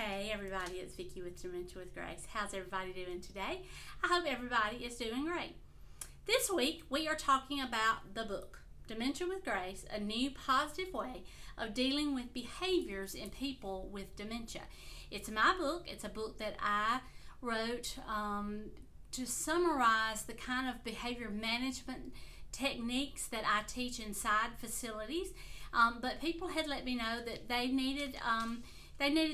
Hey everybody, it's Vicky with Dementia with Grace. How's everybody doing today? I hope everybody is doing great. This week we are talking about the book, Dementia with Grace, a new positive way of dealing with behaviors in people with dementia. It's my book. It's a book that I wrote to summarize the kind of behavior management techniques that I teach inside facilities. But people had let me know that they needed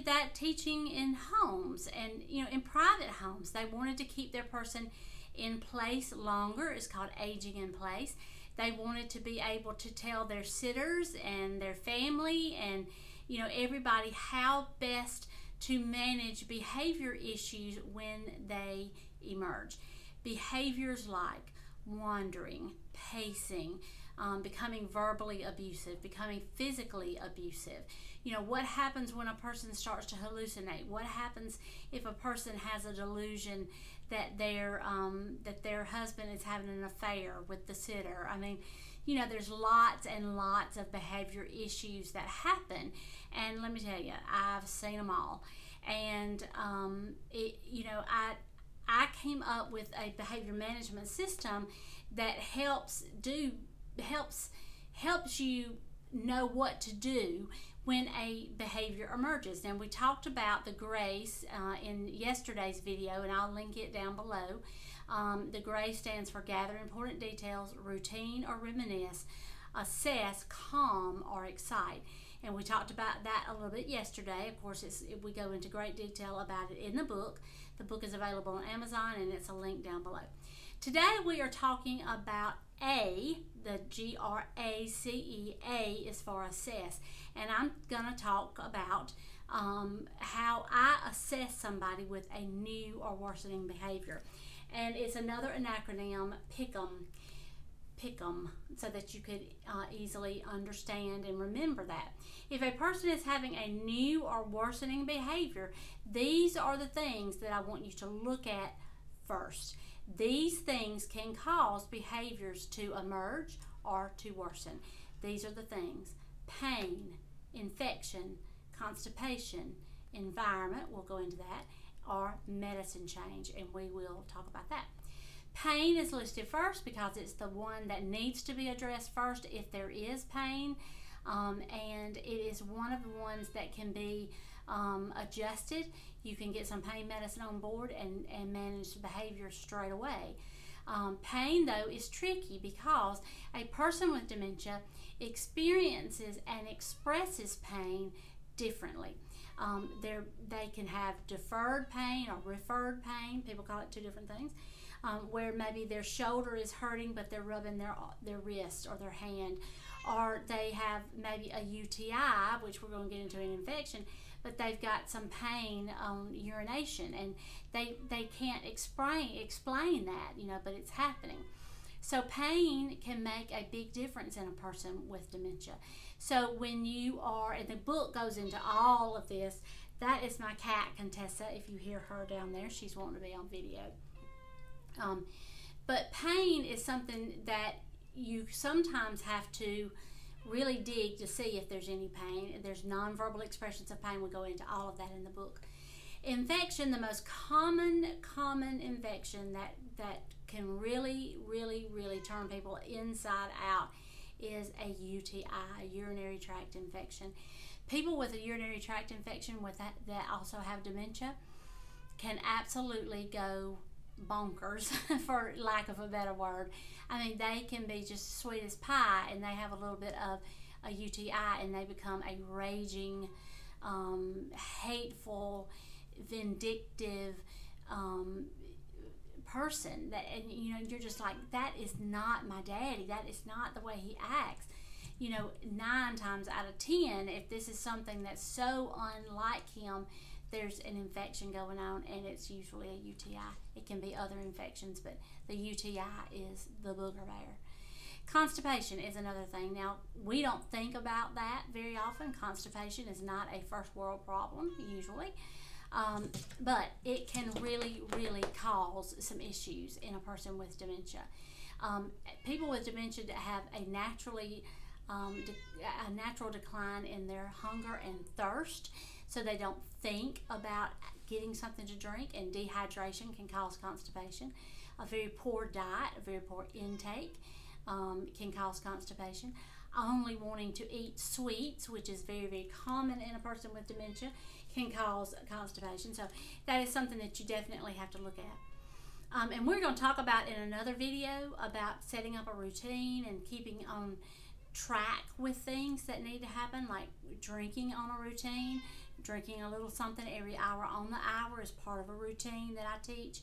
that teaching in homes and in private homes. They wanted to keep their person in place longer. It's called aging in place. They wanted to be able to tell their sitters and their family and everybody how best to manage behavior issues when they emerge. Behaviors like wandering, pacing, becoming verbally abusive, becoming physically abusive. What happens when a person starts to hallucinate? What happens if a person has a delusion that their husband is having an affair with the sitter? I mean, there's lots and lots of behavior issues that happen, and let me tell you, I've seen them all. And I came up with a behavior management system that helps you know what to do when a behavior emerges. And we talked about the GRACE in yesterday's video, and I'll link it down below. The GRACE stands for Gather Important Details, Routine or Reminisce, Assess, Calm or Excite. And we talked about that a little bit yesterday. Of course, we go into great detail about it in the book. The book is available on Amazon, and it's a link down below. Today we are talking about A, the G-R-A-C-E. A is for assess. And I'm going to talk about how I assess somebody with a new or worsening behavior. And it's another acronym, PICEM, so that you could easily understand and remember that. If a person is having a new or worsening behavior, these are the things that I want you to look at first. These things can cause behaviors to emerge or to worsen. These are the things: pain, infection, constipation, environment, we'll go into that, or medicine change, and we will talk about that. Pain is listed first because it's the one that needs to be addressed first if there is pain, and it is one of the ones that can be adjusted. You can get some pain medicine on board and manage the behavior straight away. Pain, though, is tricky because a person with dementia experiences and expresses pain differently. They can have deferred pain or referred pain. People call it two different things. Where maybe their shoulder is hurting, but they're rubbing their wrist or their hand. Or they have maybe a UTI, which we're going to get into an infection, but they've got some pain on urination, and they can't explain that, but it's happening. So pain can make a big difference in a person with dementia. So when you are, and the book goes into all of this. That is my cat, Contessa. If you hear her down there, she's wanting to be on video. But pain is something that you sometimes have to really dig to see if there's any pain. There's nonverbal expressions of pain. We go into all of that in the book. Infection, the most common infection that can really turn people inside out is a UTI, urinary tract infection. People with a urinary tract infection that also have dementia can absolutely go bonkers, for lack of a better word. I mean, they can be just sweet as pie, and they have a little bit of a UTI, and they become a raging, hateful, vindictive person. And you're just like, that is not my daddy. That is not the way he acts. 9 times out of 10, if this is something that's so unlike him, there's an infection going on, and it's usually a UTI. It can be other infections, but the UTI is the booger bear. Constipation is another thing. Now, we don't think about that very often. Constipation is not a first world problem, usually. But it can really cause some issues in a person with dementia. People with dementia that have a natural decline in their hunger and thirst. so they don't think about getting something to drink, and dehydration can cause constipation. A very poor diet, a very poor intake can cause constipation. Only wanting to eat sweets, which is very, very common in a person with dementia, can cause constipation. So that is something that you definitely have to look at. And we're going to talk about in another video about setting up a routine and keeping on track with things that need to happen, like drinking on a routine. Drinking a little something every hour on the hour is part of a routine that I teach.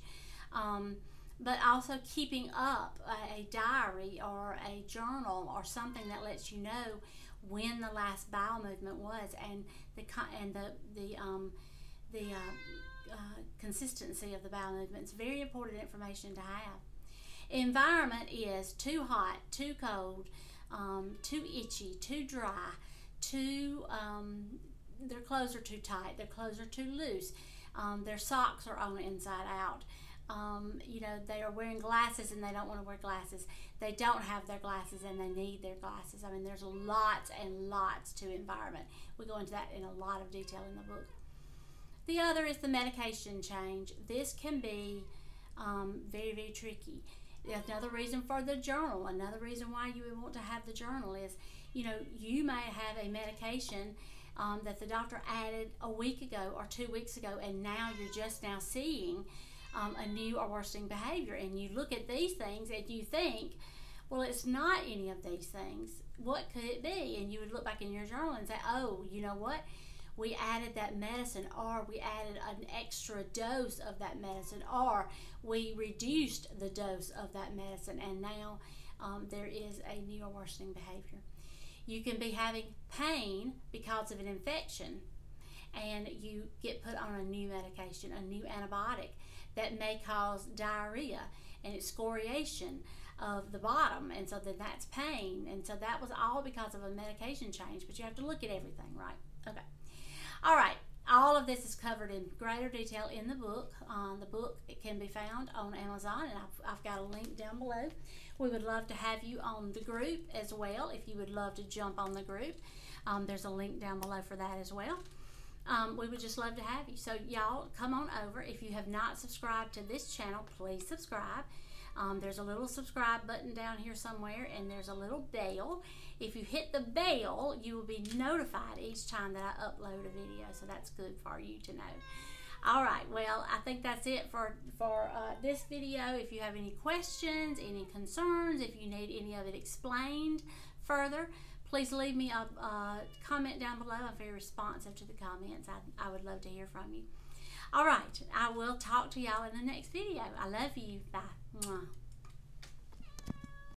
But also keeping up a diary or a journal or something that lets you know when the last bowel movement was, and the consistency of the bowel movement. It's very important information to have. Environment is too hot, too cold, too itchy, too dry, their clothes are too tight, their clothes are too loose, their socks are on inside out. You know, they are wearing glasses and they don't want to wear glasses. They don't have their glasses and they need their glasses. I mean, there's lots and lots to environment. We go into that in a lot of detail in the book. The other is the medication change. This can be very, very tricky. Another reason for the journal, another reason why you would want to have the journal is, you know, you may have a medication that the doctor added a week ago or 2 weeks ago, and now you're just now seeing a new or worsening behavior, and you look at these things and you think, well, it's not any of these things. What could it be? And you would look back in your journal and say, oh, you know what? We added that medicine, or we added an extra dose of that medicine, or we reduced the dose of that medicine, and now there is a new or worsening behavior. You can be having pain because of an infection, and you get put on a new medication, a new antibiotic that may cause diarrhea and excoriation of the bottom, and so then that's pain, and so that was all because of a medication change. But you have to look at everything, right? Okay. All right. All of this is covered in greater detail in the book. The book, it can be found on Amazon, and I've got a link down below. We would love to have you on the group as well. If you would love to jump on the group, there's a link down below for that as well. We would just love to have you. So y'all, come on over. If you have not subscribed to this channel, please subscribe. There's a little subscribe button down here somewhere, and there's a little bell. If you hit the bell, you will be notified each time that I upload a video, so that's good for you to know. All right, well, I think that's it for this video. If you have any questions, any concerns, if you need any of it explained further, please leave me a comment down below. I'm very responsive to the comments. I would love to hear from you. All right, I will talk to y'all in the next video. I love you. Bye. Mwah.